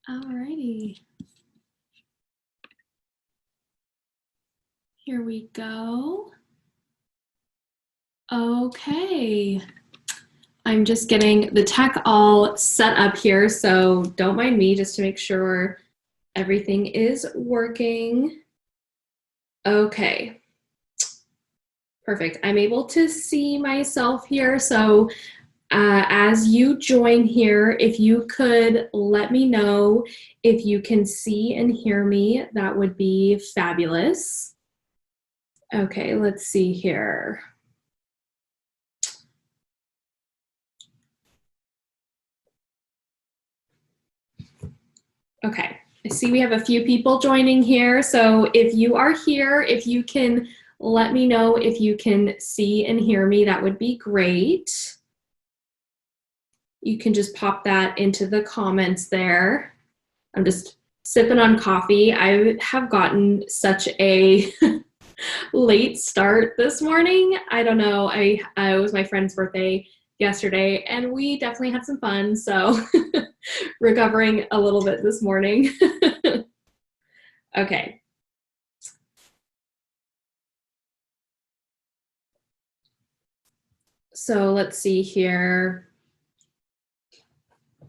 Alrighty. Here we go. Okay. I'm just getting the tech all set up here, so don't mind me, just to make sure everything is working. Okay. Perfect. I'm able to see myself here, so as you join here, if you could let me know if you can see and hear me, that would be fabulous. Okay, let's see here. Okay, I see we have a few people joining here, so if you are here, if you can let me know if you can see and hear me, that would be great. You can just pop that into the comments there. I'm just sipping on coffee. I have gotten such a late start this morning. I don't know, it was my friend's birthday yesterday and we definitely had some fun, so recovering a little bit this morning. Okay. So let's see here.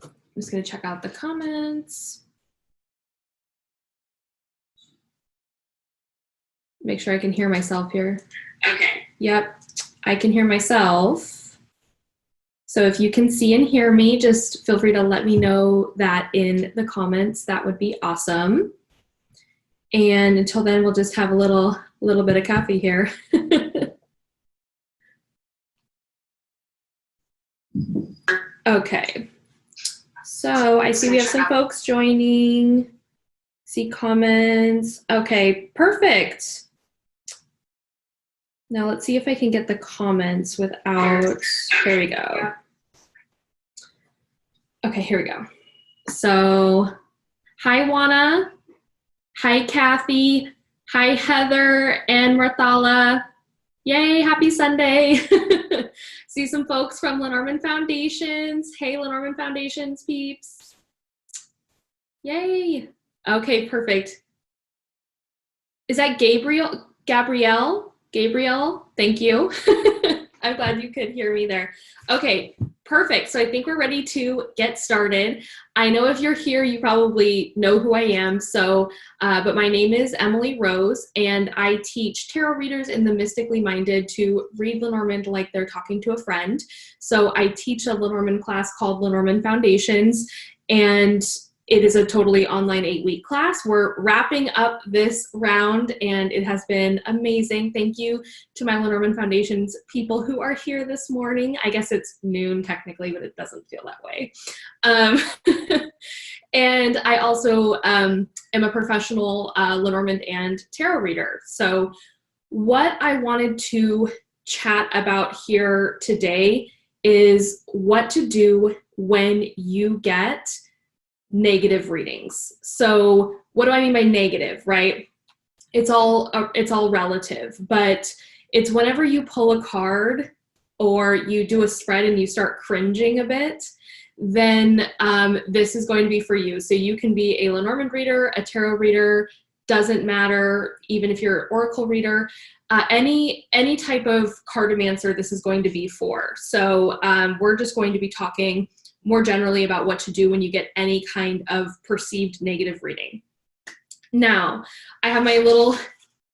I'm just going to check out the comments. Make sure I can hear myself here. Okay. Yep, I can hear myself. So if you can see and hear me, just feel free to let me know that in the comments. That would be awesome. And until then, we'll just have a little bit of coffee here. Okay. So I see we have some folks joining. See comments. Okay, perfect. Now let's see if I can get the comments without, here we go. Okay, here we go. So, hi Juana, hi Kathy, hi Heather and Marthala. Yay, happy Sunday. See some folks from Lenormand Foundations. Hey Lenormand Foundations peeps. Yay. Okay, perfect. Is that Gabrielle? Gabrielle, thank you. I'm glad you could hear me there. Okay, perfect. So I think we're ready to get started. I know if you're here, you probably know who I am. So, but my name is Emily Rose, and I teach tarot readers in the Mystically Minded to read Lenormand like they're talking to a friend. So I teach a Lenormand class called Lenormand Foundations, and it is a totally online 8-week class. We're wrapping up this round and it has been amazing. Thank you to my Lenormand Foundations people who are here this morning. I guess it's noon technically, but it doesn't feel that way. And I also am a professional Lenormand and tarot reader. So what I wanted to chat about here today is what to do when you get negative readings. So what do I mean by negative, right? It's all relative, but it's whenever you pull a card or you do a spread and you start cringing a bit, then this is going to be for you. So you can be a Lenormand reader, a tarot reader, doesn't matter, even if you're an oracle reader, any type of cartomancer this is going to be for. So we're just going to be talking more generally about what to do when you get any kind of perceived negative reading. Now, I have my little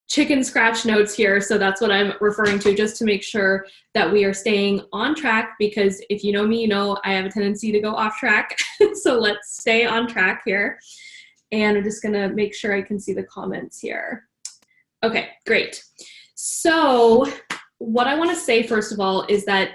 chicken scratch notes here, so that's what I'm referring to, just to make sure that we are staying on track, because if you know me, you know I have a tendency to go off track. So let's stay on track here. And I'm just gonna make sure I can see the comments here. Okay, great. So what I wanna say first of all is that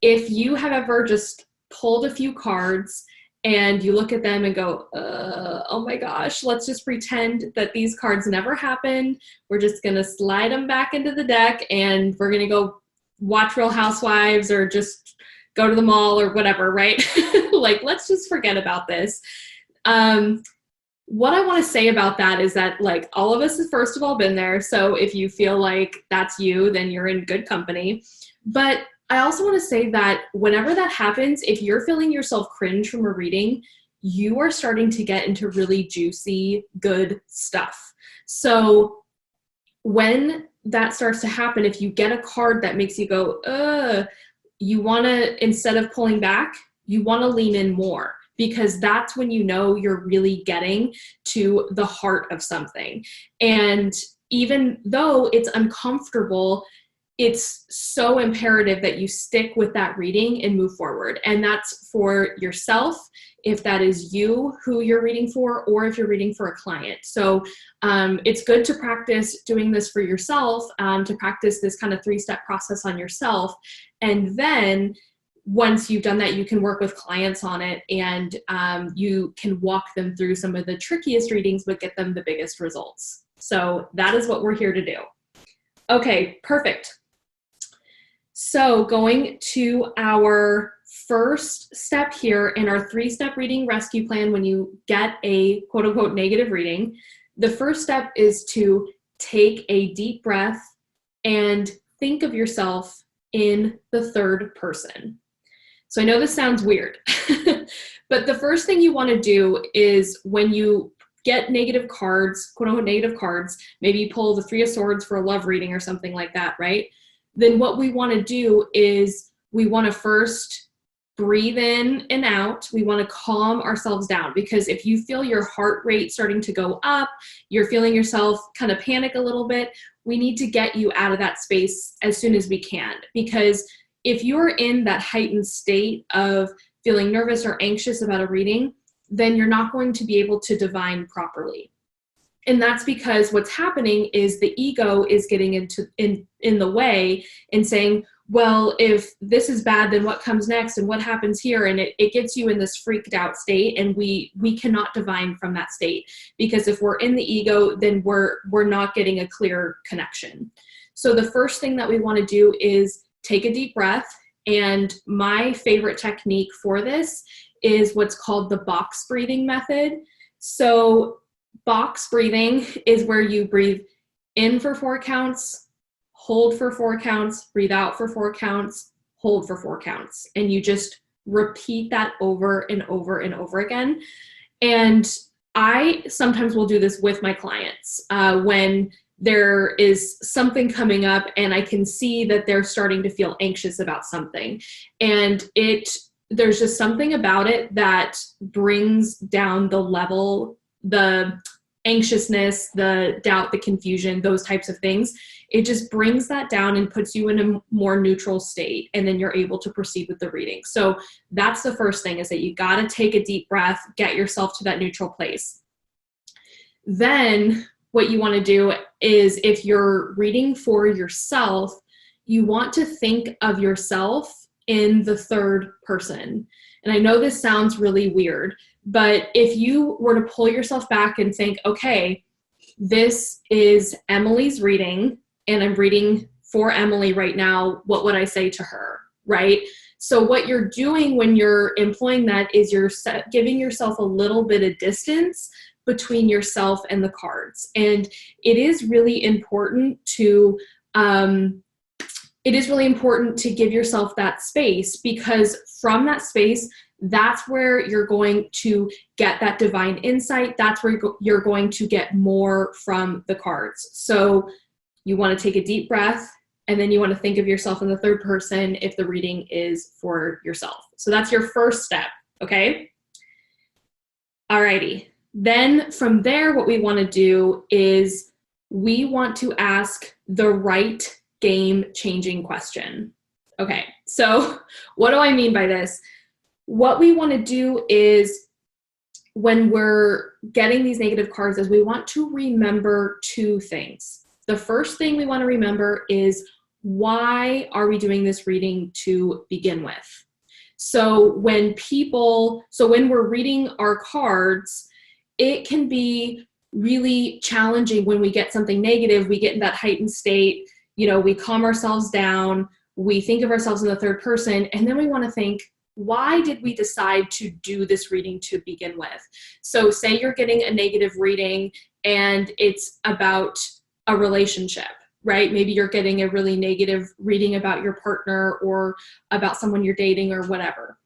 if you have ever just pulled a few cards and you look at them and go, oh my gosh, let's just pretend that these cards never happened. We're just gonna slide them back into the deck and we're gonna go watch Real Housewives or just go to the mall or whatever, right? Like, let's just forget about this. What I wanna say about that is that, like, all of us have first of all been there. So if you feel like that's you, then you're in good company. But I also want to say that whenever that happens, if you're feeling yourself cringe from a reading, you are starting to get into really juicy, good stuff. So when that starts to happen, if you get a card that makes you go, you want to, instead of pulling back, you want to lean in more, because that's when you know you're really getting to the heart of something. And even though it's uncomfortable, it's so imperative that you stick with that reading and move forward. And that's for yourself, if that is you who you're reading for, or if you're reading for a client. So it's good to practice doing this for yourself, to practice this kind of 3-step process on yourself. And then once you've done that, you can work with clients on it, and you can walk them through some of the trickiest readings, but get them the biggest results. So that is what we're here to do. Okay, perfect. So going to our first step here in our 3-step reading rescue plan, when you get a quote unquote negative reading, the first step is to take a deep breath and think of yourself in the third person. So I know this sounds weird, but the first thing you want to do is, when you get negative cards, quote unquote negative cards, maybe you pull the 3 of Swords for a love reading or something like that, right? Then what we want to do is we want to first breathe in and out. We want to calm ourselves down, because if you feel your heart rate starting to go up, you're feeling yourself kind of panic a little bit, we need to get you out of that space as soon as we can. Because if you're in that heightened state of feeling nervous or anxious about a reading, then you're not going to be able to divine properly. And that's because what's happening is the ego is getting in the way and saying, well, if this is bad, then what comes next and what happens here? And it gets you in this freaked out state, and we cannot divine from that state, because if we're in the ego, then we're not getting a clear connection. So the first thing that we want to do is take a deep breath. And my favorite technique for this is what's called the box breathing method. So box breathing is where you breathe in for 4 counts, hold for 4 counts, breathe out for 4 counts, hold for 4 counts. And you just repeat that over and over and over again. And I sometimes will do this with my clients when there is something coming up and I can see that they're starting to feel anxious about something. And there's just something about it that brings down the level, the anxiousness, the doubt, the confusion, those types of things. It just brings that down and puts you in a more neutral state, and then you're able to proceed with the reading. So that's the first thing, is that you got to take a deep breath, get yourself to that neutral place. Then what you want to do is, if you're reading for yourself, you want to think of yourself in the third person. And I know this sounds really weird, but if you were to pull yourself back and think, okay, this is Emily's reading, and I'm reading for Emily right now, what would I say to her, right? So what you're doing when you're employing that is you're giving yourself a little bit of distance between yourself and the cards. And it is really important to give yourself that space, because from that space, that's where you're going to get that divine insight. That's where you're going to get more from the cards. So you want to take a deep breath, and then you want to think of yourself in the third person if the reading is for yourself. So that's your first step, okay? Alrighty. Then from there, what we want to do is we want to ask the right game-changing question. Okay, so what do I mean by this? What we want to do is, when we're getting these negative cards, is we want to remember 2 things. The first thing we want to remember is, why are we doing this reading to begin with? So when we're reading our cards, it can be really challenging when we get something negative. We get in that heightened state, we calm ourselves down, we think of ourselves in the third person, and then we want to think, why did we decide to do this reading to begin with? So say you're getting a negative reading and it's about a relationship, right? Maybe you're getting a really negative reading about your partner or about someone you're dating or whatever.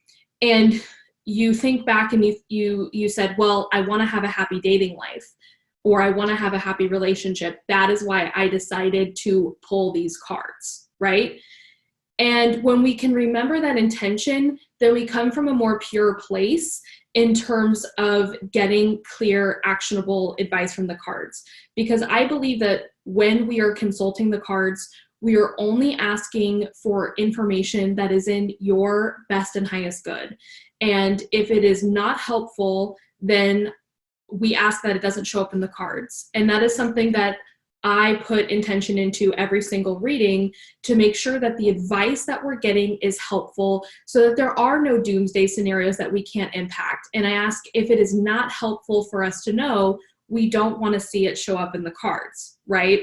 And you think back and you said, well, I want to have a happy dating life, or I want to have a happy relationship. That is why I decided to pull these cards, right? And when we can remember that intention, then we come from a more pure place in terms of getting clear, actionable advice from the cards. Because I believe that when we are consulting the cards, we are only asking for information that is in your best and highest good. And if it is not helpful, then we ask that it doesn't show up in the cards. And that is something that I put intention into every single reading to make sure that the advice that we're getting is helpful so that there are no doomsday scenarios that we can't impact. And I ask, if it is not helpful for us to know, we don't want to see it show up in the cards, right?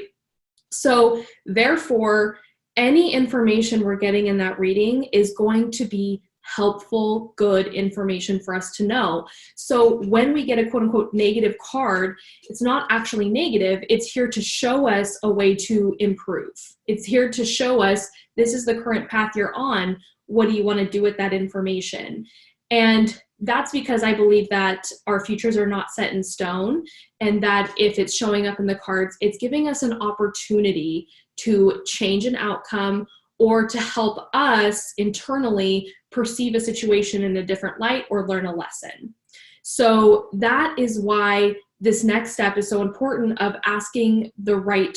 So therefore, any information we're getting in that reading is going to be helpful, good information for us to know. So when we get a quote unquote negative card, it's not actually negative. It's here to show us a way to improve. It's here to show us, this is the current path you're on. What do you want to do with that information? And that's because I believe that our futures are not set in stone, and that if it's showing up in the cards, it's giving us an opportunity to change an outcome or to help us internally perceive a situation in a different light or learn a lesson. So that is why this next step is so important, of asking the right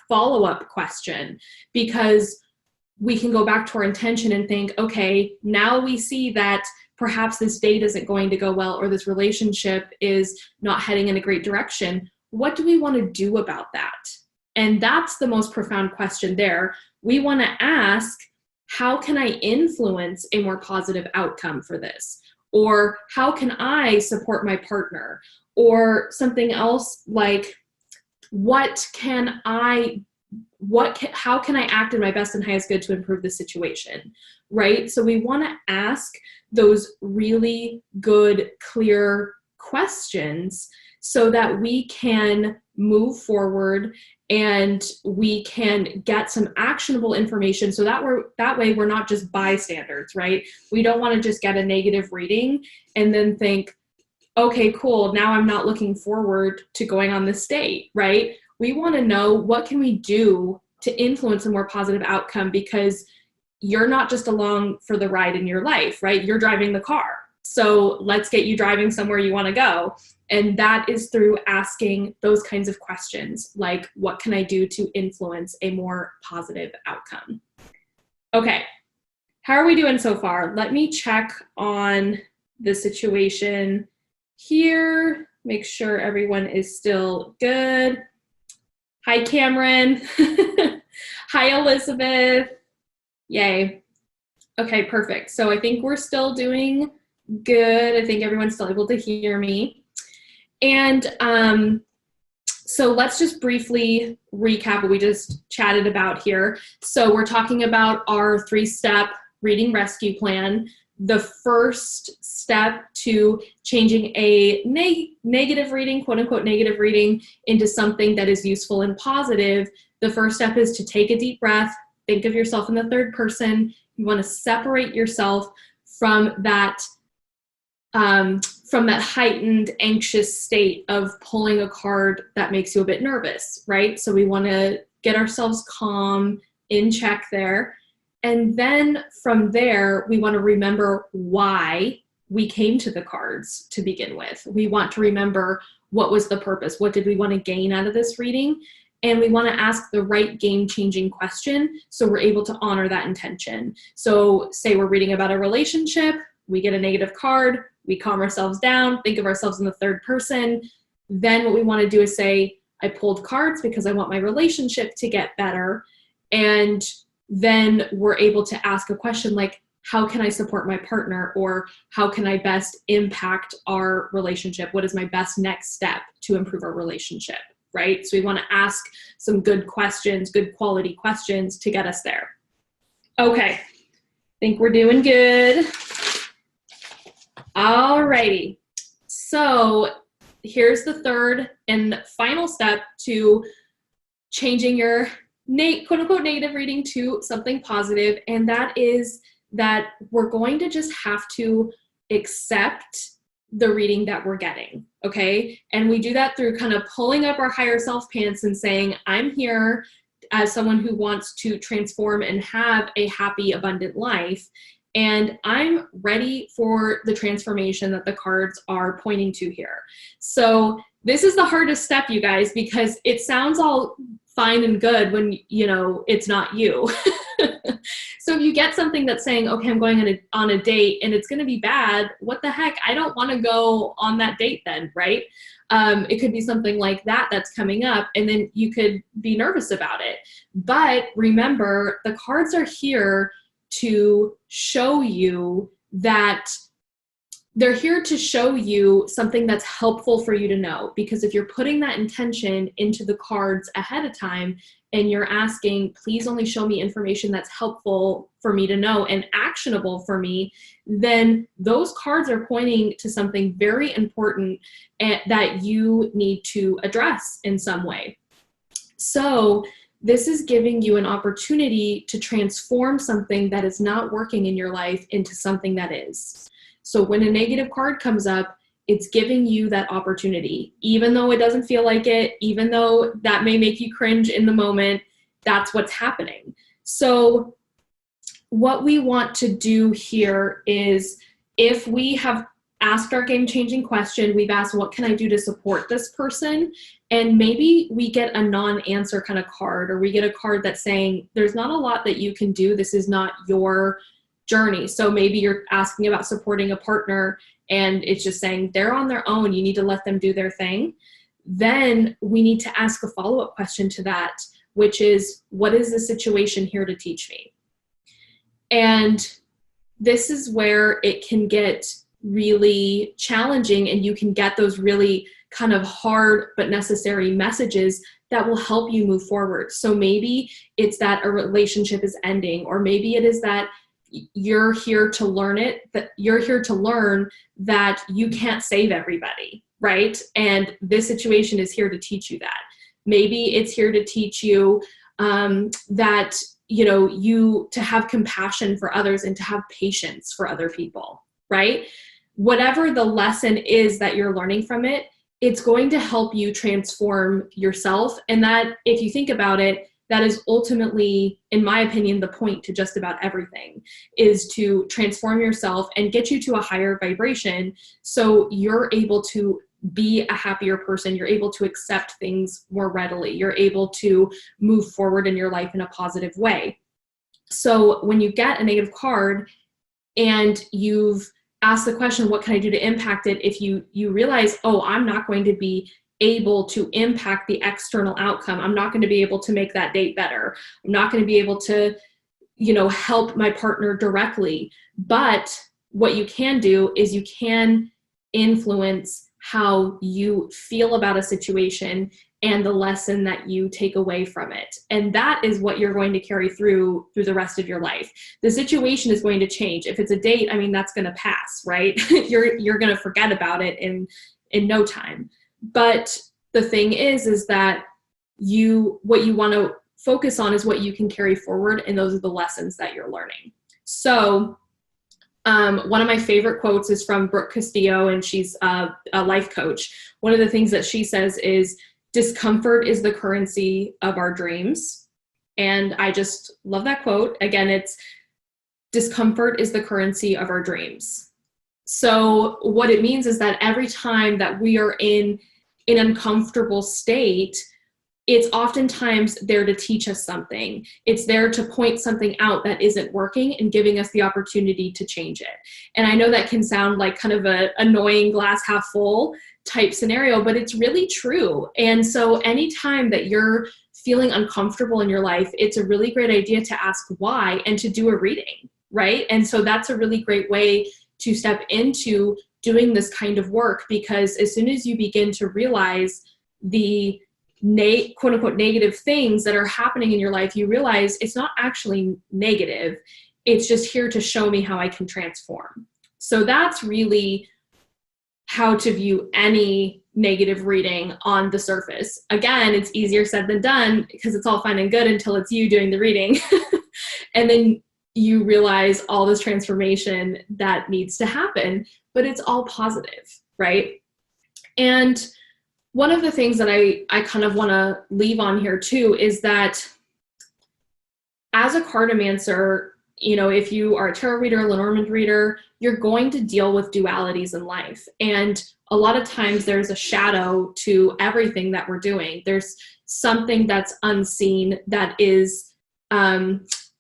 follow-up question, because we can go back to our intention and think, okay, now we see that perhaps this date isn't going to go well, or this relationship is not heading in a great direction. What do we want to do about that? And that's the most profound question there. We want to ask, how can I influence a more positive outcome for this? Or how can I support my partner? Or something else like, how can I act in my best and highest good to improve the situation, right? So we want to ask those really good, clear questions so that we can move forward and we can get some actionable information, so that way we're not just bystanders, right? We don't want to just get a negative reading and then think, okay, cool, now I'm not looking forward to going on this date, right? We want to know, what can we do to influence a more positive outcome, because you're not just along for the ride in your life, right? You're driving the car. So let's get you driving somewhere you want to go. And that is through asking those kinds of questions, like, what can I do to influence a more positive outcome? Okay, how are we doing so far? Let me check on the situation here, make sure everyone is still good. Hi, Cameron. Hi, Elizabeth. Yay. Okay, perfect. So I think we're still doing good. I think everyone's still able to hear me. And so let's just briefly recap what we just chatted about here. So we're talking about our 3-step reading rescue plan. The first step to changing a negative reading, quote unquote negative reading, into something that is useful and positive. The first step is to take a deep breath. Think of yourself in the third person. You want to separate yourself from that heightened, anxious state of pulling a card that makes you a bit nervous, right? So we want to get ourselves calm, in check there. And then from there, we want to remember why we came to the cards to begin with. We want to remember, what was the purpose? What did we want to gain out of this reading? And we want to ask the right game-changing question so we're able to honor that intention. So say we're reading about a relationship, we get a negative card, we calm ourselves down, think of ourselves in the third person. Then what we want to do is say, I pulled cards because I want my relationship to get better. And then we're able to ask a question like, how can I support my partner? Or how can I best impact our relationship? What is my best next step to improve our relationship, right? So we want to ask some good questions, good quality questions to get us there. Okay, I think we're doing good. Alrighty, so here's the third and final step to changing your quote unquote negative reading to something positive, and that is that we're going to just have to accept the reading that we're getting, okay? And we do that through kind of pulling up our higher self pants and saying, I'm here as someone who wants to transform and have a happy, abundant life. And I'm ready for the transformation that the cards are pointing to here. So this is the hardest step, you guys, because it sounds all fine and good when, you know, it's not you. So if you get something that's saying, okay, I'm going on a date and it's going to be bad, what the heck? I don't want to go on that date then, right? It could be something like that that's coming up, and then you could be nervous about it. But remember, the cards are here to show you that they're here to show you something that's helpful for you to know. Because if you're putting that intention into the cards ahead of time and you're asking, please only show me information that's helpful for me to know and actionable for me, then those cards are pointing to something very important that you need to address in some way. So this is giving you an opportunity to transform something that is not working in your life into something that is. So when a negative card comes up, it's giving you that opportunity. Even though it doesn't feel like it, even though that may make you cringe in the moment, that's what's happening. So what we want to do here is, if we have asked our game-changing question, we've asked, what can I do to support this person? And maybe we get a non-answer kind of card, or we get a card that's saying, there's not a lot that you can do. This is not your journey. So maybe you're asking about supporting a partner and it's just saying they're on their own. You need to let them do their thing. Then we need to ask a follow-up question to that, which is, what is the situation here to teach me? And this is where it can get really challenging, and you can get those really kind of hard but necessary messages that will help you move forward. So maybe it's that a relationship is ending, or maybe it is that you're here to learn that you're here to learn that you can't save everybody, right? And this situation is here to teach you that. Maybe it's here to teach you that, you know, to have compassion for others and to have patience for other people, right? Whatever the lesson is that you're learning from it, it's going to help you transform yourself. And that, if you think about it, that is ultimately, in my opinion, the point to just about everything, is to transform yourself and get you to a higher vibration so you're able to be a happier person. You're able to accept things more readily. You're able to move forward in your life in a positive way. So when you get a negative card and you've asked the question, what can I do to impact it? If you realize, oh, I'm not going to be able to impact the external outcome. I'm not going to be able to make that date better. I'm not going to be able to, you know, help my partner directly. But what you can do is you can influence how you feel about a situation and the lesson that you take away from it. And that is what you're going to carry through the rest of your life. The situation is going to change. If it's a date, I mean, that's going to pass, right? You're going to forget about it in no time. But the thing is that what you want to focus on is what you can carry forward, and those are the lessons that you're learning. So one of my favorite quotes is from Brooke Castillo, and she's a life coach. One of the things that she says is, discomfort is the currency of our dreams. And I just love that quote. Again, it's discomfort is the currency of our dreams. So what it means is that every time that we are in an uncomfortable state, it's oftentimes there to teach us something. It's there to point something out that isn't working and giving us the opportunity to change it. And I know that can sound like kind of an annoying glass half full type scenario, but it's really true. And so anytime that you're feeling uncomfortable in your life, it's a really great idea to ask why and to do a reading, right? And so that's a really great way to step into doing this kind of work, because as soon as you begin to realize the quote unquote negative things that are happening in your life, you realize it's not actually negative. It's just here to show me how I can transform. So that's really how to view any negative reading on the surface. Again, it's easier said than done because it's all fine and good until it's you doing the reading. And then you realize all this transformation that needs to happen, but it's all positive, right? And one of the things that I kind of want to leave on here too is that as a cartomancer, you know, if you are a tarot reader, a Lenormand reader, you're going to deal with dualities in life. And a lot of times there's a shadow to everything that we're doing. There's something that's unseen that is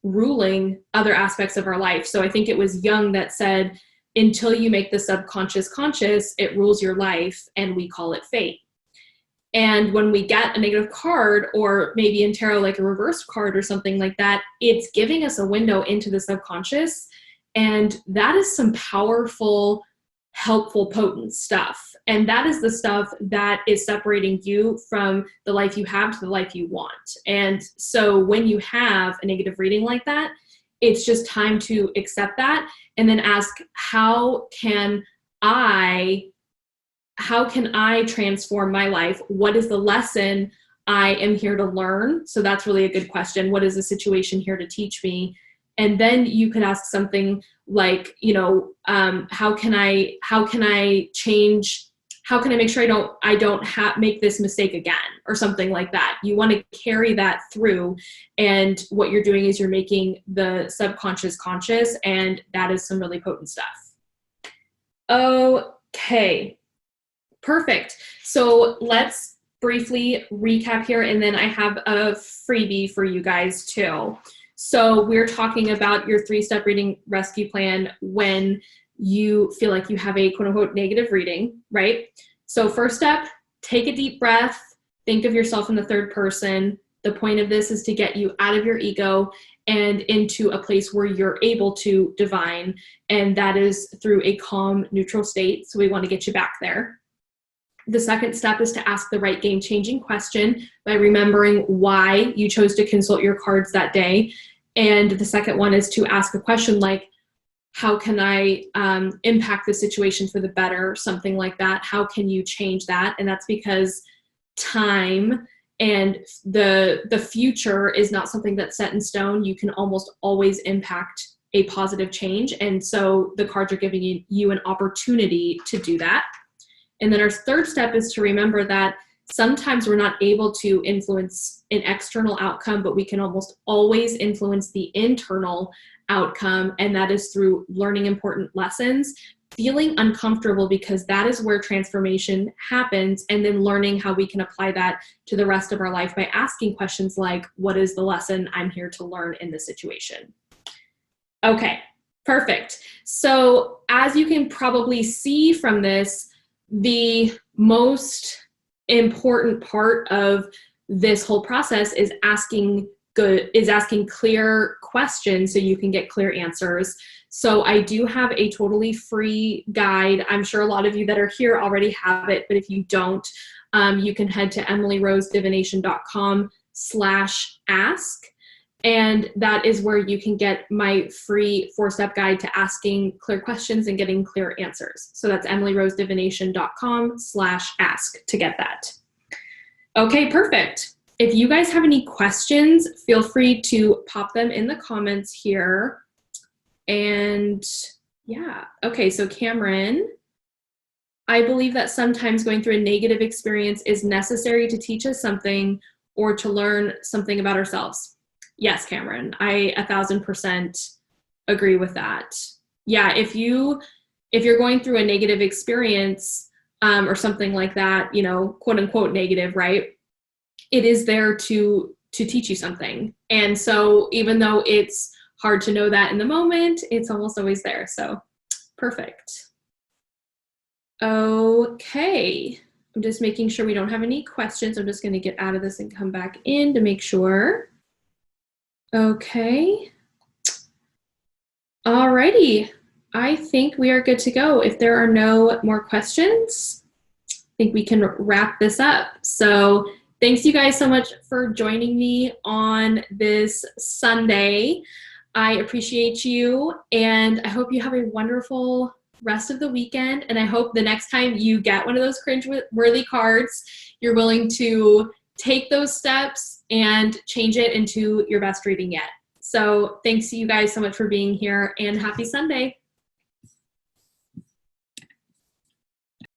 ruling other aspects of our life. So I think it was Jung that said, until you make the subconscious conscious, it rules your life, and we call it fate. And when we get a negative card, or maybe in tarot, like a reversed card or something like that, it's giving us a window into the subconscious. And that is some powerful, helpful, potent stuff. And that is the stuff that is separating you from the life you have to the life you want. And so when you have a negative reading like that, it's just time to accept that and then ask, how can I transform my life? What is the lesson I am here to learn? So that's really a good question. What is the situation here to teach me? And then you could ask something like, you know, how can I change? How can I make sure I don't make this mistake again, or something like that? You want to carry that through, and what you're doing is you're making the subconscious conscious, and that is some really potent stuff. Okay. Perfect. So let's briefly recap here, and then I have a freebie for you guys too. So we're talking about your 3-step reading rescue plan when you feel like you have a quote unquote negative reading, right? So first step, take a deep breath, think of yourself in the third person. The point of this is to get you out of your ego and into a place where you're able to divine, and that is through a calm, neutral state. So we want to get you back there. The second step is to ask the right game-changing question by remembering why you chose to consult your cards that day. And the second one is to ask a question like, how can I impact the situation for the better? Something like that. How can you change that? And that's because time and the future is not something that's set in stone. You can almost always impact a positive change. And so the cards are giving you an opportunity to do that. And then our third step is to remember that sometimes we're not able to influence an external outcome, but we can almost always influence the internal outcome. And that is through learning important lessons, feeling uncomfortable, because that is where transformation happens. And then learning how we can apply that to the rest of our life by asking questions like, what is the lesson I'm here to learn in this situation? Okay, perfect. So as you can probably see from this, the most important part of this whole process is asking clear questions so you can get clear answers. So I do have a totally free guide. I'm sure a lot of you that are here already have it, but if you don't, you can head to emilyrosedivination.com/ask. And that is where you can get my free 4-step guide to asking clear questions and getting clear answers. So that's emilyrosedivination.com/ask to get that. Okay, perfect. If you guys have any questions, feel free to pop them in the comments here. And yeah, okay, so Cameron, I believe that sometimes going through a negative experience is necessary to teach us something or to learn something about ourselves. Yes, Cameron, I 1000% agree with that. Yeah, if you're going through a negative experience or something like that, you know, quote unquote negative, right? It is there to teach you something. And so even though it's hard to know that in the moment, it's almost always there. So perfect. Okay. I'm just making sure we don't have any questions. I'm just going to get out of this and come back in to make sure. Okay. Alrighty. I think we are good to go. If there are no more questions, I think we can wrap this up. So thanks you guys so much for joining me on this Sunday. I appreciate you, and I hope you have a wonderful rest of the weekend. And I hope the next time you get one of those cringe-worthy cards, you're willing to take those steps and change it into your best reading yet. So So thanks to you guys so much for being here, and happy Sunday.